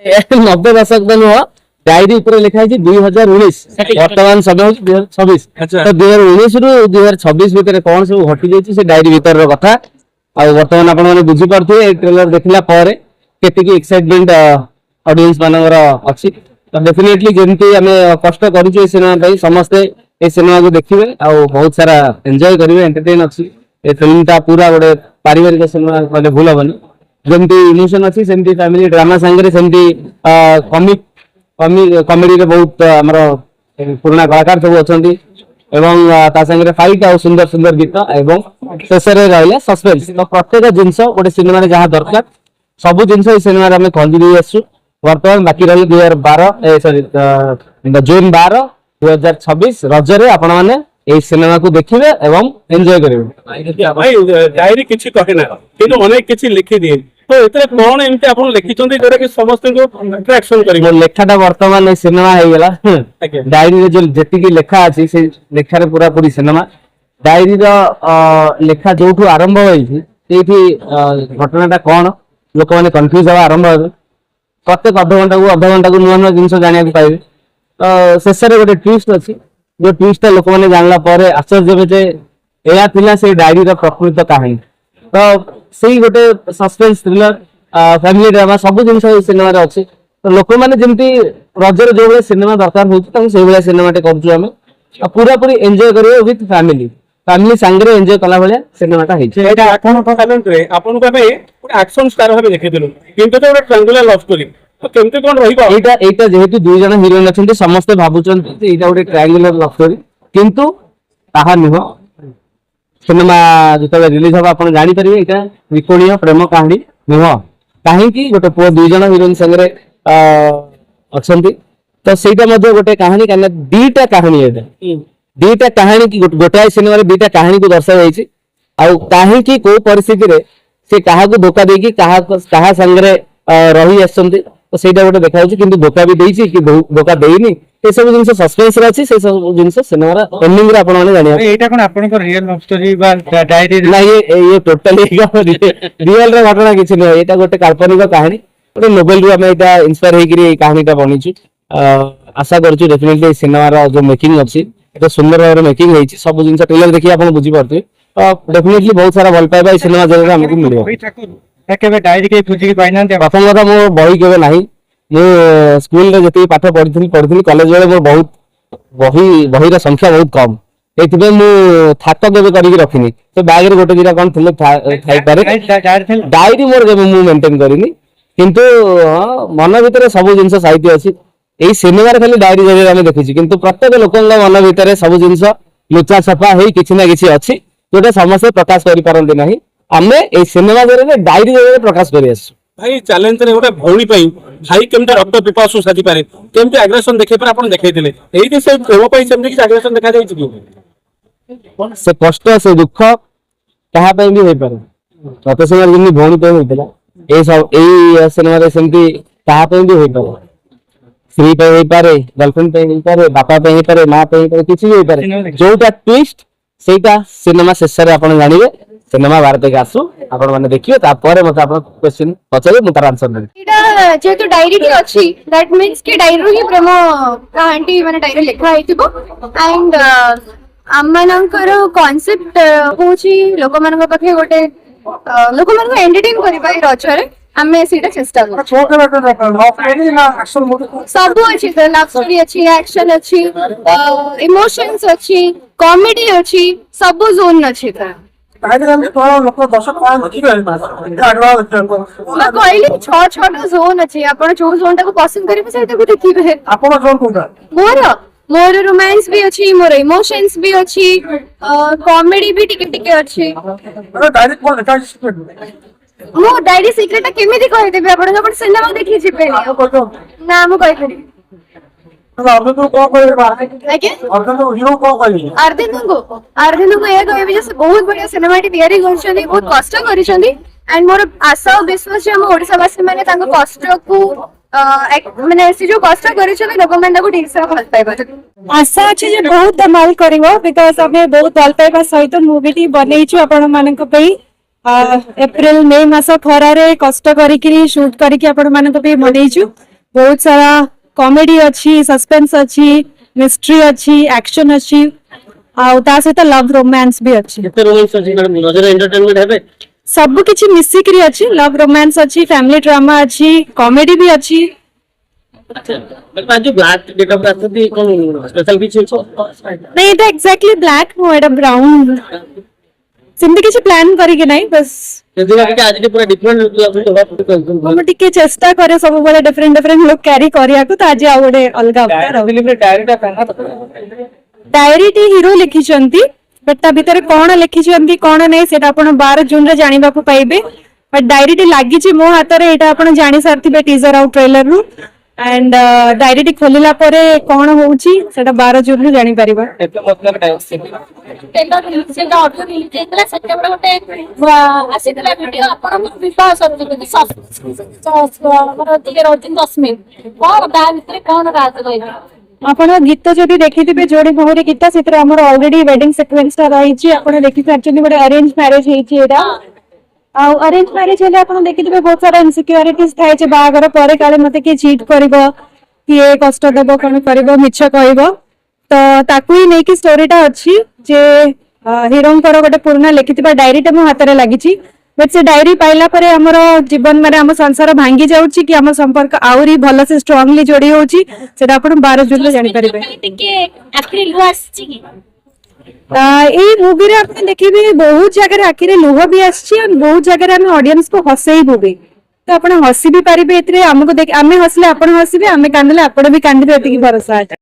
90 दशक तो नुह डायरी ऊपर लिखा है 2019 वर्तमान समय हूँ 2026 तो 2019 रु 2026 भितर कौन सब घटी जाइए से डायरी भीतर कथा आ वर्तमान आपण माने बुझी पारथि ट्रेलर देखला पारे केतिकी एक्साइटमेंट ऑडियंस मानकर अछि तो डेफिनेटली जेमती आमे कष्ट करिछु सिनेमा भाई समस्ते ए सिनेमा को देखिबे आ बहुत सारा एंजॉय करिवे एंटरटेन अछि ए फिल्म ता पूरा गोटे पारिवारिक सिनेमा कहले भूल हबनी जेमती इमोशन अछि सेमती फैमिली ड्रामा संगे सेमती कॉमिक कॉमेडी रे बहुत हमर पुराना कलाकार सब अछंती एवं ता संगे फाइट आ सुंदर सुंदर गीत एवं शेषरे रहले सस्पेंस तो प्रत्येक जिंस गोटे सिनेमा रे जहां दरकार सब जिंस ए सिनेमा रे हम खंजी दे आसु वर्तमान बाकी रही 2012 सॉरी जून 12 2026 रजरे आपण माने এই সিনেমা কো দেখিবে এবং এনজয় করিবে ভাই ডায়েরি কিছু কহে না কিন্তু অনেক কিছু লিখি দিয়ে তো এতে কোন এমতি আপন লিখিছন্তি যেটা কি সমস্তଙ୍କୁ অ্যাট্রাকশন করিব লেখাটা বর্তমান এই সিনেমা হই গলা ডায়েরি রে যে যেতিকি লেখা আছে সেই লেখারে পুরা পুরি সিনেমা ডায়েরি র লেখা যোঠু আরম্ভ হইছি সেইটি ঘটনাটা কোন লোক মানে কনফিউজ হওয়া আরম্ভ হবে প্রত্যেক অধ ঘন্টা কো নূয়া নূয়া জিনিস জানিବାକୁ পাইবে তো শেষরে গোটে টুইস্ট আছে जो ट्विस्ट लोक मैंने जानला पर आश्चर्य जे एया थिला से डायरी रो प्रकृत कहानी तो सेही गोटे सस्पेंस थ्रिलर फैमिली ड्रामा सब जिंस सिनेमा रे अछि तो लोक मैंने जेमती रजर जो बेले सिनेमा दरकार होछि त सेही बेले सिनेमा टे करछु हमें पूरा पूरी एन्जॉय करियो विथ फैमिली फैमिली संगे एन्जॉय कला भले सिनेमाटा हेछि एटा आपण टैलेंट रे आपण को एक्शन स्टार भाबे देखिदिलु किंतु तो ट्रायंगुलर लव स्टोरी तो केमते कोन रहिबा एटा जेहेतु दुई जन हीरोइन अछंती समस्त भाबुचन एटा गोटे ट्रायंगुलर लव स्टोरी किंतु ताहा नुह सिनेमा जतबे रिलीज होबा आपण जानि परिबे एटा त्रिकोणीय प्रेम कहानी नुह काहे कि गोटे पो दुई जन हीरोइन संगे अछंती तो सेटा मध्ये गोटे कहानी काने दीटा कहानी एटा दीटा कहानी कि गोटाय सिनेमा रे दीटा कहानी को दर्शाइ जाइछि आ काहे कि को परिस्थिति रे से काहा को धोखा देकी काहा संगे रही आछंती तो सेटा गोटे देखा होछि किंतु धोखा भी देइछि कि धोखा देइनी ए सब जिंस सस्पेंस रे अछि से सब जिंस सिनेमा रा एंडिंग रे आपण माने जानिया एटा कोन आपण को रियल लव स्टोरी बा डायरी ना ये टोटली रियल रे घटना किछि नै एटा गोटे काल्पनिक कहानी गोटे नोवेल रू हम एटा इंस्पायर हे करी कहानीटा बनिछु आशा करछु डेफिनेटली सिनेमा रा जो मेकिंग अछि एटा सुंदर भाबरे मेकिंग हेछि सब जिंस ट्रेलर देखि आपण बुझी परथि तो डेफिनेटली बहुत सारा भल पाइबा सिनेमा जरे हमकु मिलियो केबे डायरी के खोजी पाइना प्रथम कथा मो बही केबे नाही मो स्कूल रे जति पाठ पढिथि कॉलेज रे मोर बहुत बही रा संख्या बहुत कम एथिबे मु थाक केबे करी रखिनी तो बैग रे गोटे दिरा कोन थिले थाई पारे डायरी मोर केबे मु मेंटेन करिनी किंतु मन भीतर सब जिंस साहित्य अछि एई सिनेमा रे खाली डायरी जरे हम देखिछि किंतु प्रत्येक लोकन मन भीतर सब जिंस लुचा छपा हेई किछि ना किछि अछि जोटा समस्त प्रकाश करि परंती नाही आमे ए सिनेमा जरे डायरी जरे प्रकाश करि आसु भाई चैलेंज रे गोटे भौणी पई भाई केमते रक्त पिपासु साथी पारे केमते एग्रेशन देखे पर आपण देखैतिले एई जे से प्रेम पई सेमते कि एग्रेशन देखा जाई छि से कष्ट से दुख कहा पई भी होई पारे तते समय जिनी भौणी पई होइतला ए सब एई सिनेमा रे सेमती कहा पई भी होई पारे स्त्री पई होई पारे गर्लफ्रेंड पई होई पारे बापा पई होई पारे मां पई होई पारे किछि भी होई पारे जोटा ट्विस्ट सेटा सिनेमा शेष रे आपण जानिबे सिनेमा भारत के आसु आपण माने देखियो तापर मते आपण क्वेश्चन पछले मु तार आंसर देबी एटा जेतु डायरी के अछि दैट मींस कि डायरी ही प्रेम कहानी माने डायरी लिखा हेतिबो एंड आमनकर कांसेप्ट होची लोक मानक पखे गोटे लोक मानक एंटरटेन करबा रचरे हमें सीटा चेष्टा सब अच्छी लव स्टोरी अच्छी एक्शन अच्छी इमोशंस अच्छी कॉमेडी अच्छी सब जोन अच्छी जोन अच्छी आप जो जोन टाको पसंद करेंगे मोर मोर रोमांस भी अच्छी मोर इमोशंस भी अच्छी कॉमेडी भी टिके टिके अच्छी मो डायरी सीक्रेट केमिति कहि देबे आपण अपन सिनेमा देखि जिबे ना मो कहि देबी अर्धेनु को ये कहबे जे बहुत बढ़िया सिनेमा टी तयारी करछनी बहुत कष्ट करिसनी एंड मोर आशा और विश्वास जे हम ओडिसावासी माने तांको कष्ट को माने ऐसी जो कष्ट करिसनी लोक माने को ठीक से भल पाइबा आशा अछि जे बहुत धमाल करिवो बिकॉज़ हमें बहुत भल पाइबा सहित मूवी टी बनेइछु आपण मानक पई एप्रिल मे मास खरा रे कष्ट करिकरी शूट करिकि आपण मानक पे बनेइछु बहुत सारा कॉमेडी अच्छी, सस्पेंस अच्छी, मिस्ट्री अच्छी, एक्शन अच्छी, आउ ता सहित लव रोमांस भी अच्छी। କେତେ ରୋମାନ୍ସ ଅଛି ମ୍ୟାଡାମ ରଜରେ ଏଣ୍ଟରଟେନମେଣ୍ଟ ହେବେ? सब किछि मिसिकरी अच्छी, लव रोमांस अच्छी, फैमिली ड्रामा अच्छी, कॉमेडी भी अच्छी। ମ୍ୟାଡାମ ଆଜି ବ୍ଲାକ୍ ଗେଟଅପ୍ ଆସୁଛନ୍ତି କଣ ସ୍ପେଶାଲ କିଛି ଅଛି? नहीं এটা एग्जैक्टली ब्लैक नो एटा ब्राउन सिमती किछि प्लान करिके नहीं, बस ସେଦିନ ଟିକେ ଆଜି ଟିକେ ପୁରା ଡିଫରେଣ୍ଟ ଲୁକ୍ ଲାଗୁଛି हम टिके चेष्टा करे सब बड़े डिफरेंट डिफरेंट लुक कैरी करिया को, तो आज आ गोटे अलगा अवतार। ଫିଲ୍ମରେ ଡାଇରେକ୍ଟ କାହା डायरी टी हिरो लिखिछंती, बट ता भीतर कोन लिखिछंती कोन नै सेटा आपण 12 जून रे जानिबा को पाइबे। बट डायरी टी लागि छि मो हाथ रे, एटा आपण जानि सारथिबे टीजर आउट ट्रेलर रु। एंड डायरी टी खोलिला परे कोन होउची सेटा 12 जून रे जानि परिबा। ଏତେ ମତଲବ ଟାଇମ୍ ସେଟା ଅଡିଓ ରିଲିଜ ହେଇଥିଲା, ସେତେବେଳେ ଗୋଟେ ଆସିଥିଲା ଭିଡିଓ ଆପଣଙ୍କ ବିବାହ ସରିଯିବ ଆମର ଟିକେ ରହୁଛି 10 ମିନିଟ କଣ ତା ଭିତରେ କଣ ରାଜ ରହିବ? आपण गीत जदि देखिथिबे जोड़ी बहुरी गीत सेतिर हमर ऑलरेडी वेडिंग सीक्वेंस ता रही छि। आपण देखि एक्चुअली बडे अरेंज मैरिज हेछि एटा। आ अरेंज मैरिज हेले आपण देखिथिबे बहुत सारा इनसिक्योरिटीज थाय जे बागर परे काले मते के चीट करबो कि ए कष्ट देबो कोन करबो मिछ कहबो, तो ताकू ही नै कि स्टोरीटा अछि जे हिरोंकर गोटे पुराना लिखिथिबा डायरीटा मो हाथ रे लागि छि। बट से डायरी पाइला परे हमर जीवन माने हम संसार भांगी जाउछि कि हम संपर्क आउरी भलो से स्ट्रांगली जोड़ी होउछि, सेटा आपण 12 जून रे जानि परिबे। ଟିକେ ଆଖିରେ ଲୁହ ଆସିଛି କି? এই মুভি রে আপনি দেখিবে বহুত জায়গায় আখিরে লুহ भी আসছি আর বহুত জায়গায় আমি অডিয়েন্স को হসেইবু भी, তো আপনি হসি भी পারিবে এতরে। আমको দেখ আমি হসলে আপন হসিবে, আমি কান্দলে আপন भी কান্দিবে, এতিকি ভরসা আছে।